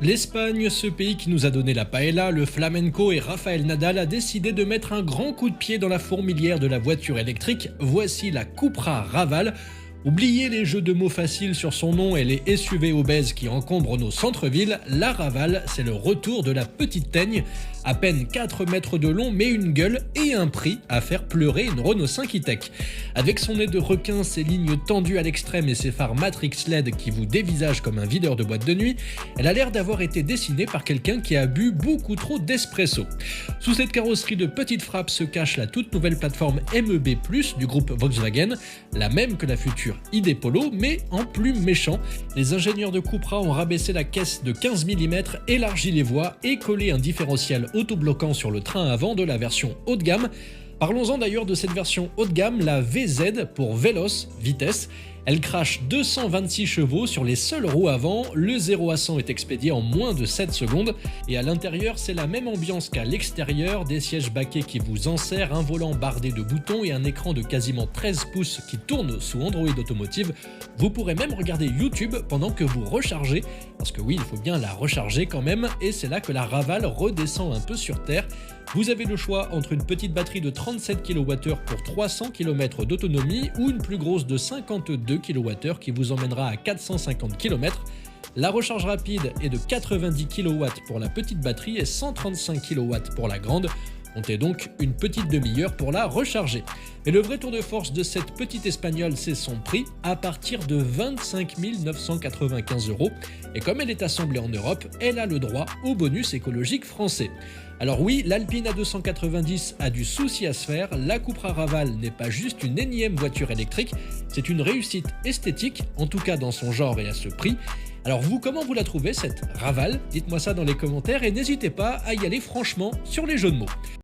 L'Espagne, ce pays qui nous a donné la paella, le flamenco et Rafael Nadal a décidé de mettre un grand coup de pied dans la fourmilière de la voiture électrique. Voici la Cupra Raval. Oubliez les jeux de mots faciles sur son nom et les SUV obèses qui encombrent nos centres-villes, la Raval, c'est le retour de la petite teigne. À peine 4 mètres de long, mais une gueule et un prix à faire pleurer une Renault 5 e-Tech. Avec son nez de requin, ses lignes tendues à l'extrême et ses phares Matrix LED qui vous dévisagent comme un videur de boîte de nuit, elle a l'air d'avoir été dessinée par quelqu'un qui a bu beaucoup trop d'espresso. Sous cette carrosserie de petite frappe se cache la toute nouvelle plateforme MEB+, du groupe Volkswagen, la même que la future ID Polo, mais en plus méchant. Les ingénieurs de Cupra ont rabaissé la caisse de 15 mm, élargi les voies et collé un différentiel autobloquant sur le train avant de la version haut de gamme. Parlons-en d'ailleurs de cette version haut de gamme, la VZ pour Veloce, vitesse. Elle crache 226 chevaux sur les seules roues avant, le 0 à 100 est expédié en moins de 7 secondes et à l'intérieur c'est la même ambiance qu'à l'extérieur, des sièges baquets qui vous enserrent, un volant bardé de boutons et un écran de quasiment 13 pouces qui tourne sous Android Automotive. Vous pourrez même regarder YouTube pendant que vous rechargez, parce que oui, il faut bien la recharger quand même, et c'est là que la Raval redescend un peu sur terre. Vous avez le choix entre une petite batterie de 37 kWh pour 300 km d'autonomie ou une plus grosse de 52 kWh qui vous emmènera à 450 km. La recharge rapide est de 90 kW pour la petite batterie et 135 kW pour la grande. Comptez donc une petite demi-heure pour la recharger. Mais le vrai tour de force de cette petite espagnole, c'est son prix, à partir de 25 995 €. Et comme elle est assemblée en Europe, elle a le droit au bonus écologique français. Alors oui, l'Alpine A290 a du souci à se faire, la Cupra Raval n'est pas juste une énième voiture électrique, c'est une réussite esthétique, en tout cas dans son genre et à ce prix. Alors vous, comment vous la trouvez cette Raval? Dites-moi ça dans les commentaires et n'hésitez pas à y aller franchement sur les jeux de mots.